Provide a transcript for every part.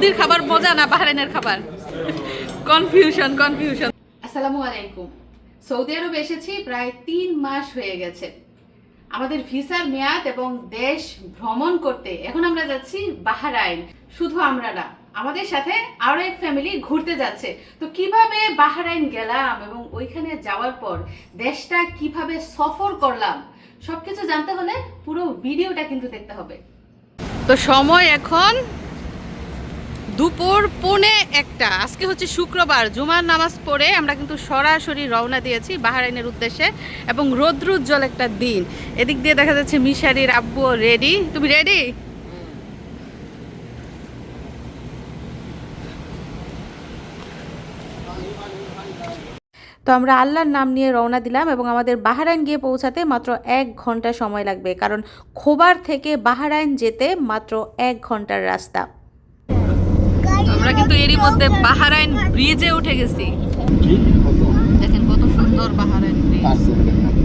সৌদির খাবার মজা না বাহরাইনের খাবার? কনফিউশন। আসসালামু আলাইকুম। সৌদি আরব এসেছি প্রায় 3 মাস হয়ে গেছে। আমাদের ভিসার মেয়াদ এবং দেশ ভ্রমণ করতে এখন আমরা যাচ্ছি বাহরাইন। শুধু আমরা না, আমাদের সাথে আরো এক ফ্যামিলি ঘুরতে যাচ্ছে। তো কিভাবে বাহরাইন গেলাম এবং ওইখানে যাওয়ার পর দেশটা কিভাবে সফর করলাম সবকিছু জানতে হলে পুরো ভিডিওটা কিন্তু দেখতে হবে। তো সময় এখন দুপুর 1:45। আজকে হচ্ছে শুক্রবার, জুমার নামাজ পড়ে আমরা কিন্তু সরাসরি রওনা দিয়েছি বাহরাইনের উদ্দেশ্যে এবং রৌদ্রোজ্জ্বল একটা দিন। এদিক দিয়ে দেখা যাচ্ছে মিশারির আব্বু রেডি। তুমি রেডি? তো আমরা আল্লাহর নাম নিয়ে রওনা দিলাম এবং আমাদের বাহরাইন গিয়ে পৌঁছাতে মাত্র 1 ঘন্টা সময় লাগবে, কারণ খোবার থেকে বাহরাইন যেতে মাত্র 1 ঘন্টার রাস্তা। আমরা কিন্তু এরই মধ্যে বাহরাইন ব্রিজে উঠে গেছি। দেখেন কত সুন্দর বাহরাইন ব্রিজ,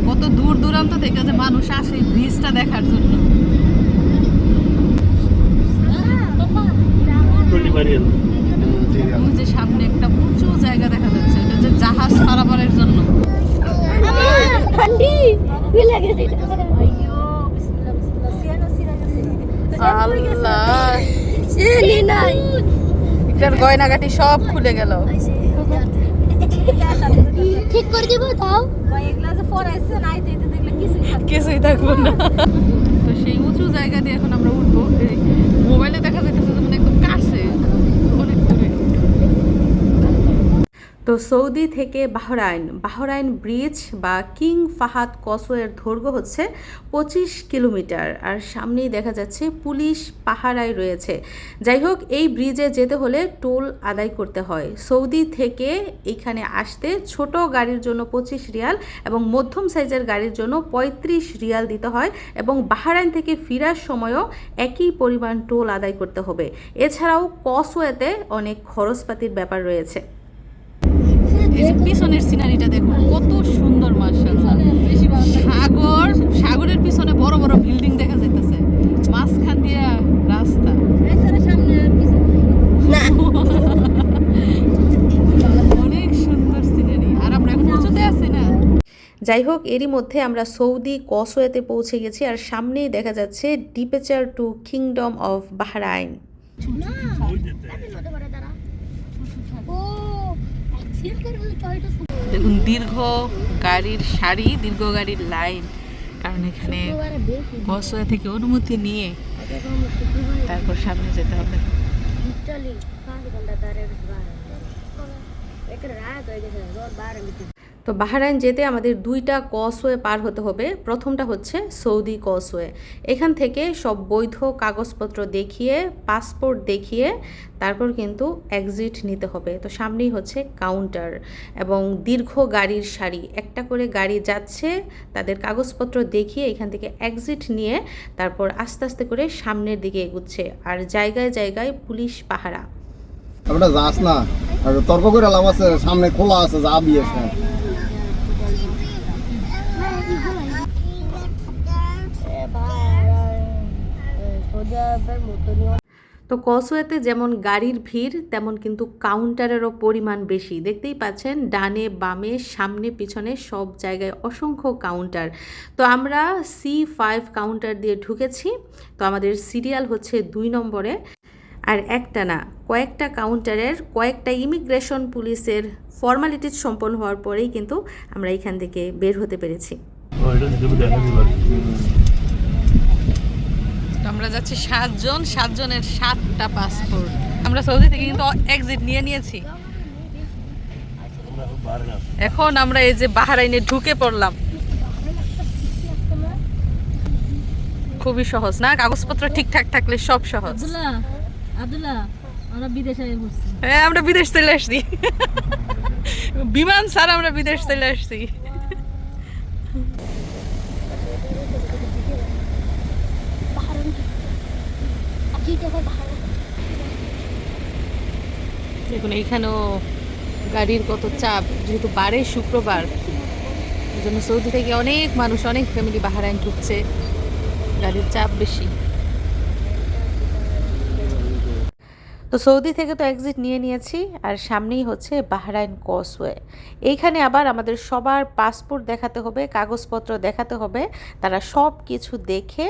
কত দূর দূরান্ত থেকে যে মানুষ আসে ব্রিজটা দেখার জন্য। যে সামনে একটা উঁচু জায়গা দেখা যাচ্ছে, এটা যে জাহাজ পারাপারের জন্য। এটার গয়নাগাটি সব খুলে গেল। ঠিক করে দিব তাও কিছুই থাকবো না। তো সেই উঁচু জায়গা দিয়ে এখন আমরা উঠবো। মোবাইলে দেখা যাইতেছে যে মানে একদম কাছে, অনেক দূরে। তো সৌদি থেকে বাহরাইন ব্রিজ বা কিং ফাহাদ কসওয়ের দৈর্ঘ্য হচ্ছে 25 কিলোমিটার, আর সামনেই দেখা যাচ্ছে পুলিশ পাহারায় রয়েছে। যাই হোক, এই ব্রিজে যেতে হলে টোল আদায় করতে হয়। সৌদি থেকে এখানে আসতে ছোট গাড়ির জন্য 25 রিয়াল এবং মধ্যম সাইজের গাড়ির জন্য 35 রিয়াল দিতে হয়, এবং বাহরাইন থেকে ফেরার সময়ও একই পরিমাণ টোল আদায় করতে হবে। এছাড়াও কসওয়েতে অনেক খরচপাতির ব্যাপার রয়েছে। পিছনের সিনারিটা দেখুন কত সুন্দর, মাশাআল্লাহ। সাগরের পিছনে বড় বড় বিল্ডিং দেখা যাইতেছে, মাঝখান দিয়ে রাস্তা। অনেক সুন্দর সিনারি, আর আমরা এখন উঁচুতে আছি না। যাই হোক, এরই মধ্যে আমরা সৌদি কসওয়েতে পৌঁছে গেছি, আর সামনেই দেখা যাচ্ছে ডিপেচার টু কিংডম অফ বাহরাইন। দেখুন দীর্ঘ গাড়ির সারি, দীর্ঘ গাড়ির লাইন, কারণ এখানে কসওয়ে থেকে অনুমতি নিয়ে তারপর সামনে যেতে হবে। তো বাহরাইন যেতে আমাদের 2টা কসওয়ে পার হতে হবে। প্রথমটা হচ্ছে সৌদি কসওয়ে। এখান থেকে সব বৈধ কাগজপত্র দেখিয়ে, পাসপোর্ট দেখিয়ে তারপর কিন্তু এক্সিট নিতে হবে। তো সামনেই হচ্ছে কাউন্টার এবং দীর্ঘ গাড়ির সারি, একটা করে গাড়ি যাচ্ছে, তাদের কাগজপত্র দেখিয়ে এখান থেকে এক্সিট নিয়ে তারপর আস্তে আস্তে করে সামনের দিকে এগুচ্ছে, আর জায়গায় জায়গায় পুলিশ পাহারা। আমরা যাস না, আর তর্ক করে লাভ আছে, সামনে খোলা আছে, যাবি আছে। তো কসওয়েতে যেমন গাড়ির ভিড়, তেমন কিন্তু কাউন্টারেরও পরিমাণ বেশি। দেখতেই পাচ্ছেন ডানে বামে সামনে পিছনে সব জায়গায় অসংখ্য কাউন্টার। তো আমরা C5 কাউন্টার দিয়ে ঢুকেছি। তো আমাদের সিরিয়াল হচ্ছে 2 নম্বরে, আর একটা না, কয়েকটা কাউন্টারের কয়েকটা ইমিগ্রেশন পুলিশের ফর্মালিটিস সম্পন্ন হওয়ার পরেই কিন্তু আমরা এখান থেকে বের হতে পেরেছি। আমরা যাচ্ছি 7 জন, 7 জনের 7টা পাসপোর্ট। আমরা সৌদি থেকে কিন্তু এক্সিট নিয়ে নিয়েছি। এখন আমরা এই যে বাহরাইনে ঢুকে পড়লাম। খুবই সহজ না? কাগজপত্র ঠিকঠাক থাকলে সব সহজ। হ্যাঁ, আমরা বিদেশ চলে আসছি। বিমান ছাড়া আমরা বিদেশ চলে আসছি। দেখুন এইখানেও গাড়ির কত চাপ, যেহেতু বারে শুক্রবার, এই জন্য সৌদি থেকে অনেক মানুষ, অনেক ফ্যামিলি বাহরাইন ঢুকছে, গাড়ির চাপ বেশি। তো সৌদি থেকে তো এক্সিট নিয়ে নিয়েছি, আর সামনেই হচ্ছে বাহরাইন কসওয়ে। এইখানে আবার আমাদের সবার পাসপোর্ট দেখাতে হবে, কাগজপত্র দেখাতে হবে। তারা সব কিছু দেখে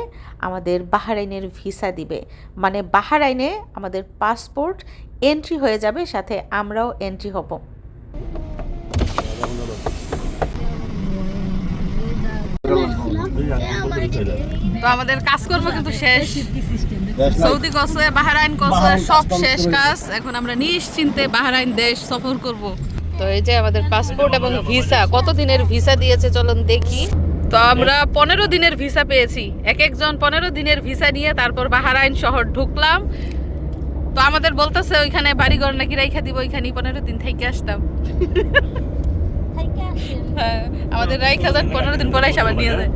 আমাদের বাহরাইনের ভিসা দিবে, মানে বাহরাইনে আমাদের পাসপোর্ট এন্ট্রি হয়ে যাবে, সাথে আমরাও এন্ট্রি হব। তো আমাদের কাজকর্ম কিন্তু শেষ। সৌদি কসওয়ে, বাহরাইন কসওয়ে সব শেষ কাজ। এখন আমরা নিশ্চিন্তে বাহরাইন দেশ সফর করব। তো এই যে আমাদের পাসপোর্ট এবং ভিসা, কত দিনের ভিসা দিয়েছে চলুন দেখি। তো আমরা 15 দিনের ভিসা পেয়েছি, এক একজন 15 দিনের ভিসা নিয়ে তারপর বাহরাইন শহর ঢুকলাম। তো আমাদের বলতেছে ওইখানে বাড়িঘর নাকি রাইখা দিব, ওইখানে 15 দিন থেকে আসতাম। হ্যাঁ, আমাদের রাইখা যান 15 দিন পরে আবার নিয়ে যায়।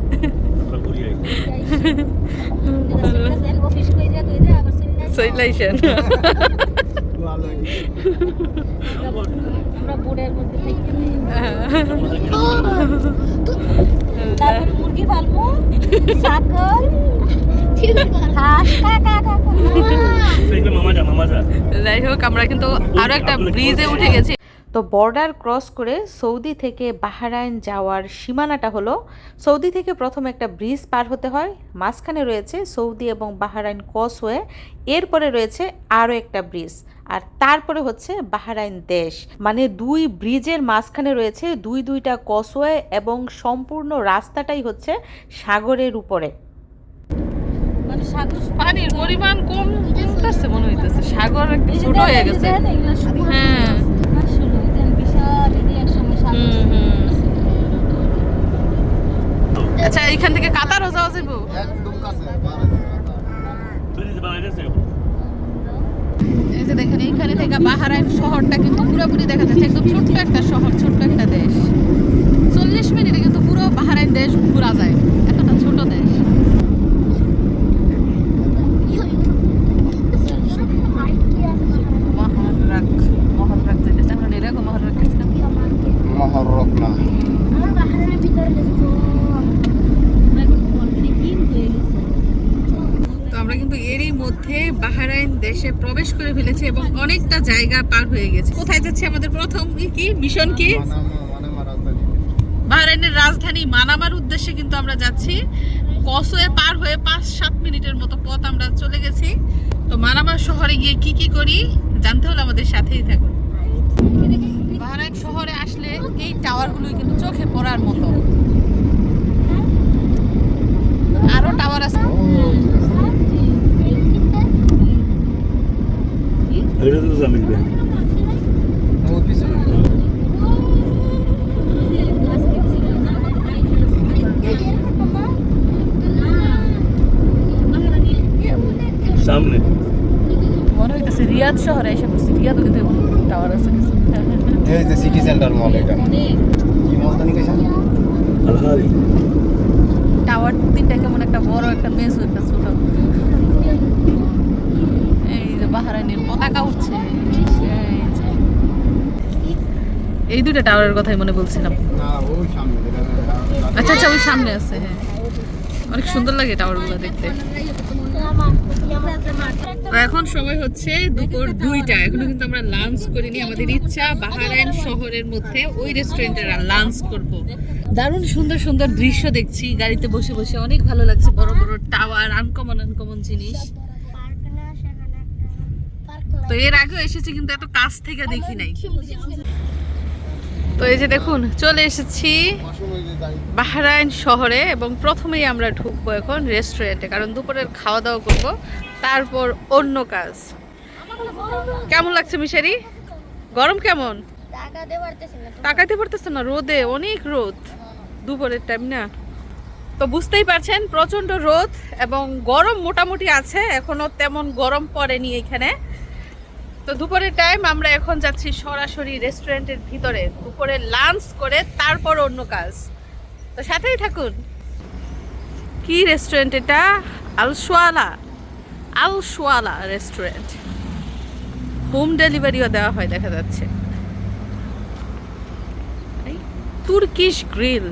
সইলাইছেন আমরা বোর্ডের মধ্যে তারপরে মুরগি পালবো, ছাগল, হাঁস, কাকা কাকা। যাই হোক, আমরা কিন্তু আরো একটা ব্রিজে উঠে গেছি। তো বর্ডার ক্রস করে সৌদি থেকে বাহরাইন যাওয়ার সীমানাটা হলো, সৌদি থেকে প্রথমে একটা ব্রিজ পার হতে হয়, মাঝখানে রয়েছে সৌদি এবং বাহরাইন কসওয়ে, এরপরে রয়েছে আরও একটা ব্রিজ, আর তারপরে হচ্ছে বাহরাইন দেশ। মানে দুই ব্রিজের মাঝখানে রয়েছে দুইটা কসওয়ে, এবং সম্পূর্ণ রাস্তাটাই হচ্ছে সাগরের উপরে। মানে সাগর পানির পরিমাণ কমতেছে মনে হইতেছে, সাগর একটু ছোট হয়ে গেছে। হ্যাঁ, আচ্ছা, এখান থেকে কাতারও যাওয়া যাবো। একদম কাছে। এই যে দেখেন, এইখানে থেকে বাহরাইন শহরটা কিন্তু পুরোপুরি দেখা যাচ্ছে, একদম ছোট্ট একটা শহর, ছোট্ট একটা দেশ। 40 মিনিটে কিন্তু পুরো বাহরাইন দেশ ঘোরা যায়, এতটা ছোট দেশ। মহররাক যেতেছে, আমরা এরকম মহররাক গেছিলাম। মহররক না। আমার বাহারের ভিতরে দেখো এখন অলরেডি কি হয়ে গেছে। তো আমরা কিন্তু এরই মধ্যে বাহরাইন দেশে প্রবেশ করে ফেলেছি এবং অনেকটা জায়গা পার হয়ে গেছে। কোথায় যাচ্ছে আমাদের প্রথম কি মিশন? কি বাহরাইনের রাজধানী মানামার উদ্দেশ্যে কিন্তু আমরা যাচ্ছি। কসওয়ে পার হয়ে 5-7 মিনিটের মতো পথ আমরা চলে গেছি। তো মানামার শহরে গিয়ে কি কি করি জানতে হলে আমাদের সাথেই থাকুন। বাহরাইন শহরে আসলে এই টাওয়ারগুলোই কিন্তু চোখে পড়ার মতো। আরো টাওয়ার আছে। সামনে মনে হইতেছে রিয়াদ শহরে এসে পড়ছি। রিয়াদও কিন্তু টাওয়ার আছে। এই যে সিটি সেন্টার মল, এটা কি মল জানি কইছেন? আলহারি টাওয়ার তিনটা কেমন একটা বড়, একটা মেজো, একটা ছোট। এই যে বাহরাইনের পতাকা উঠছে। এই দুটো টাওয়ারের কথাই মনে বলছিলাম। না, ওই সামনে যেটা। আচ্ছা আচ্ছা, ওই সামনে আছে। হ্যাঁ, অনেক সুন্দর লাগে টাওয়ারগুলো দেখতে। তো এখন সময় হচ্ছে দুপুর 2টা। এখনো কিন্তু আমরা লাঞ্চ করিনি। আমাদের ইচ্ছা বাহরাইন শহরের মধ্যে ওই রেস্টুরেন্টে লাঞ্চ করব। দারুণ সুন্দর সুন্দর দৃশ্য দেখছি গাড়িতে বসে বসে, অনেক ভালো লাগছে। বড় বড় টাওয়ার, আনকমন জিনিস। তো এর আগেও এসেছি কিন্তু এত কাছ থেকে দেখি নাই। তো এই যে দেখুন, চলে এসেছি বাহরাইন শহরে, এবং প্রথমেই আমরা ঢুকবো এখন রেস্টুরেন্টে, কারণ দুপুরের খাওয়া দাওয়া করবো, তারপর অন্য কাজ। কেমন লাগছে মিশারি? গরম কেমন? তাকাতে পারতেছে না, রোদে, অনেক রোদ, দুপুরের টাইম না। তো বুঝতেই পারছেন প্রচন্ড রোদ এবং গরম মোটামুটি আছে, এখনো তেমন গরম পড়েনি এখানে। তো দুপুরের টাইম, আমরা এখন যাচ্ছি সরাসরি রেস্টুরেন্টের ভিতরে দুপুরে লাঞ্চ করে তারপর অন্য কাজ। তো সাথেই থাকুন। কি রেস্টুরেন্ট এটা? আল-সোয়ালা রেস্টুরেন্ট। হোম ডেলিভারিও দেওয়া হয় দেখা যাচ্ছে। Turkish grill.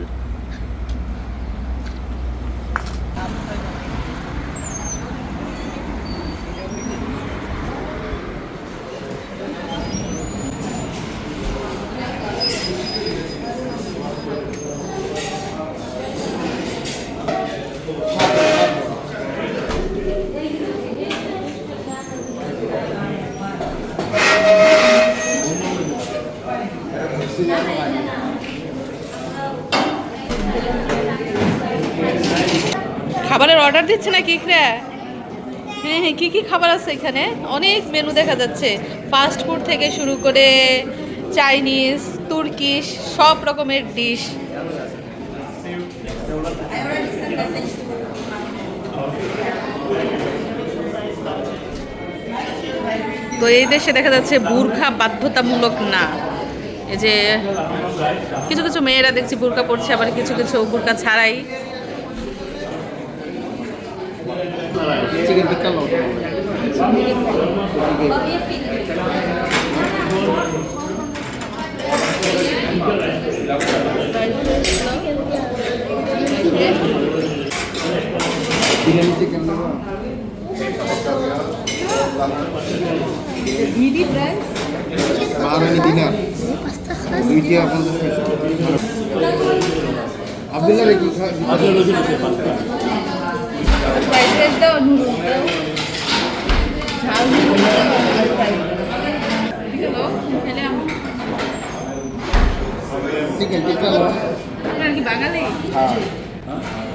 খাবারের অর্ডার দিচ্ছে না কি ক্রা? হ্যাঁ হ্যাঁ, কি কি খাবার আছে এখানে? অনেক মেনু দেখা যাচ্ছে, ফাস্ট ফুড থেকে শুরু করে চাইনিজ, তুর্কিশ, সব রকমের ডিশ। তো এই দেশে দেখা যাচ্ছে বুরখা বাধ্যতামূলক না। এই যে কিছু কিছু মেয়েরা দেখছি বুরকা পরছে, আবার কিছু কিছু বুরকা ছাড়াই। চিকেন টিক্কা লো বিরিয়ানি চিকেন লো মিডি প্রাইস বাহারানি দিনার 2 টাকা 50 পয়সা। আব্দুল্লাহ রে কি খায়? ফ্রাইড রাইস দাও, নুডলস দাও, ঝাল চিকেন টিক্কা লো। আপনার কি বাঙালি? হ্যাঁ,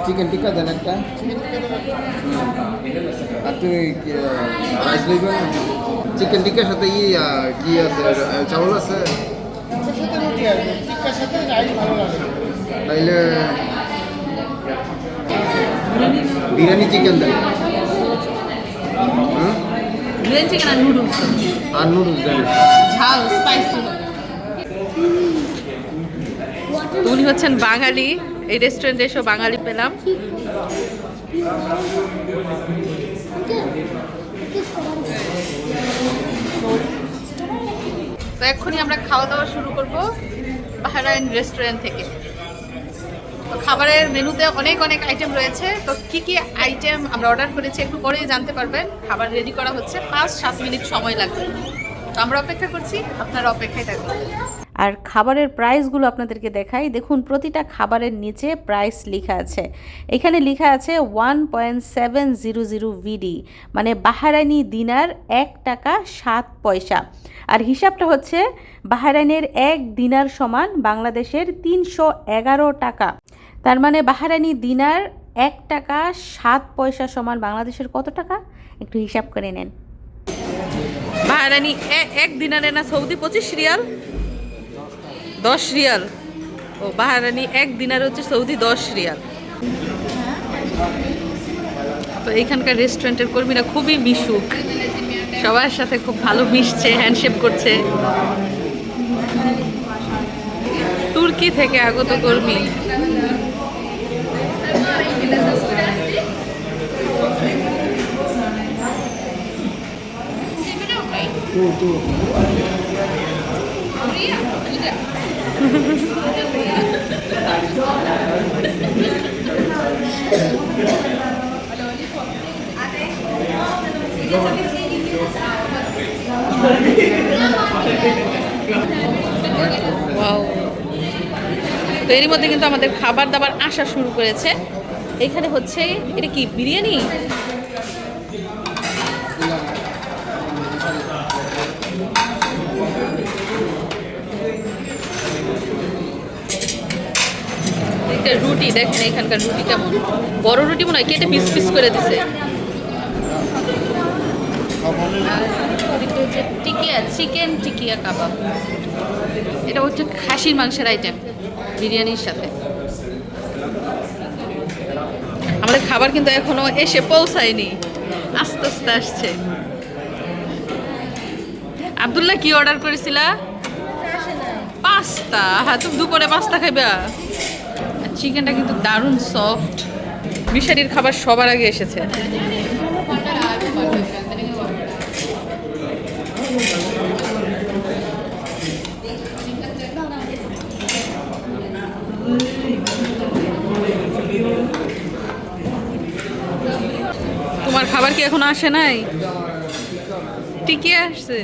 চিকেন টিক্কা দেন একটা। আর তুমি রাইস লইবে না? চিকেন টিক্কার সাথে কি আছে? চাউল আছে? তাইলে বিরিয়ানি চিকেন দেন। বিরিয়ানি চিকেন আর নুডলস, আর নুডলস দেন। ঝাল স্পাইসি। উনি হচ্ছেন বাঙালি, এই রেস্টুরেন্টে এসেও বাঙালি পেলাম। তো এক্ষুনি আমরা খাওয়া দাওয়া শুরু করব বাহরাইন রেস্টুরেন্ট থেকে। তো খাবারের মেনুতে অনেক অনেক আইটেম রয়েছে। তো কি কি আইটেম আমরা অর্ডার করেছি একটু পরেই জানতে পারবেন। খাবার রেডি করা হচ্ছে, 5-7 মিনিট সময় লাগবে। তো আমরা অপেক্ষা করছি, আপনারা অপেক্ষায় থাকবেন। আর খাবারের প্রাইসগুলো আপনাদেরকে দেখাই। দেখুন, প্রতিটা খাবারের নিচে প্রাইস লেখা আছে। এখানে লেখা আছে 1.700 ভিডি, মানে বাহরাইনি দিনার 1 টাকা 7 পয়সা। আর হিসাবটা হচ্ছে বাহরাইনের 1 দিনার সমান বাংলাদেশের 311 টাকা। তার মানে বাহরাইনি দিনার 1 টাকা 7 পয়সা সমান বাংলাদেশের কত টাকা? একটু হিসাব করে নেন। বাহরাইনি 1 দিনারে না সৌদি 25 রিয়াল, 10 রিয়াল। ও বাহরাইনি 1 দিনার হচ্ছে সৌদি 10 রিয়াল। তো এইখানকার রেস্টুরেন্টের কর্মীরা খুবই মিশুক, সবার সাথে খুব ভালো মিশছে, হ্যান্ডশেক করছে। তুর্কি থেকে আগত কর্মী। ওয়াও। তো এরই মধ্যে কিন্তু আমাদের খাবার দাবার আসা শুরু করেছে। এখানে হচ্ছে, এটা কি বিরিয়ানি? রুটি দেখেন, এখানকার রুটি কেমন, বড় রুটি মনে হয় কেটে পিস পিস করে দিছে। হচ্ছে টিকিয়া, চিকেন টিকিয়া কাবাব। এটা হচ্ছে খাসির মাংসের আইটেম বিরিয়ানির সাথে। আমাদের খাবার কিন্তু এখনো এসে পৌঁছায়নি, আস্তে আস্তে আসছে। আব্দুল্লাহ কি অর্ডার করেছিলা? পাস্তা। হ্যাঁ, তুমি দুপুরে পাস্তা খাইবা? চিকেনটা কিন্তু দারুণ সফট। মিশারির খাবার সবার আগে এসেছে। তোমার খাবার কি এখনো আসে নাই? টিকিয়ে আসছে।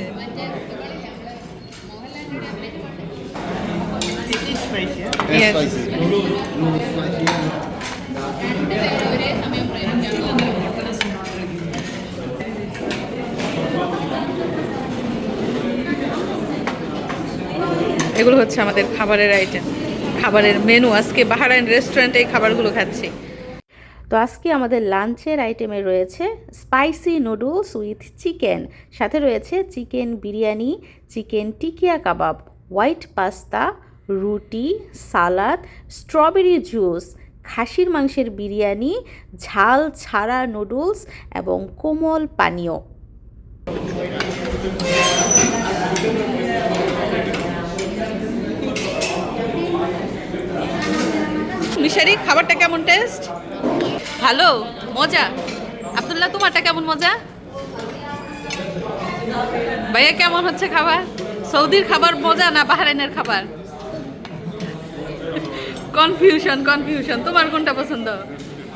Yes. এগুলো হচ্ছে আমাদের খাবারের আইটেম, খাবারের মেনু। আজকে বাহরাইন রেস্টুরেন্টে এই খাবারগুলো খাচ্ছি। তো আজকে আমাদের লাঞ্চের আইটেমে রয়েছে স্পাইসি নুডলস উইথ চিকেন, সাথে রয়েছে চিকেন বিরিয়ানি, চিকেন টিকিয়া কাবাব, হোয়াইট পাস্তা, রুটি, সালাদ, স্ট্রবেরি জুস, খাসির মাংসের বিরিয়ানি, ঝাল ছাড়া নুডলস এবং কোমল পানীয়। মিশারি, খাবারটা কেমন টেস্ট? ভালো, মজা। আব্দুল্লাহ, তোমারটা কেমন মজা? ভাইয়া কেমন হচ্ছে খাবার? সৌদির খাবার মজা না বাহরাইনের খাবার? Confusion confusion. তোমার কোনটা পছন্দ,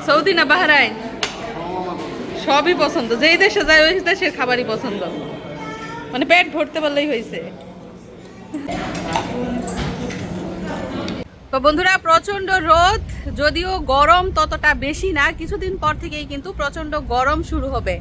সৌদি না বাহরাইন? সবই পছন্দ, যেই দেশে যায় ওই দেশের খাবারই পছন্দ, মানে পেট ভরতে পারলেই হয়েছে। তো বন্ধুরা, প্রচণ্ড রোদ, যদিও গরম ততটা বেশি না, কিছুদিন পর থেকেই কিন্তু প্রচণ্ড গরম শুরু হবে।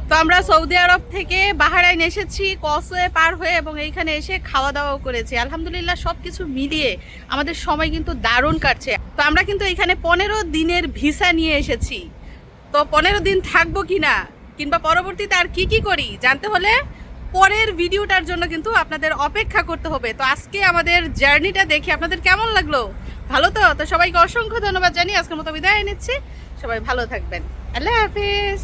তো আমরা সৌদি আরব থেকে বাহরাইন এসেছি কসওয়ে পার হয়ে, এবং এইখানে এসে খাওয়া দাওয়াও করেছি। আলহামদুলিল্লাহ সব কিছু মিলিয়ে আমাদের সময় কিন্তু দারুণ কাটছে। তো আমরা কিন্তু এখানে 15 দিনের ভিসা নিয়ে এসেছি। তো 15 দিন থাকবো কিনা, কিংবা পরবর্তীতে আর কি কি করি জানতে হলে পরের ভিডিওটার জন্য কিন্তু আপনাদের অপেক্ষা করতে হবে। তো আজকে আমাদের জার্নিটা দেখে আপনাদের কেমন লাগলো? ভালো তো? তো সবাইকে অসংখ্য ধন্যবাদ জানিয়ে আজকের মতো বিদায় নিচ্ছি। সবাই ভালো থাকবেন। আল্লাহ হাফিজ।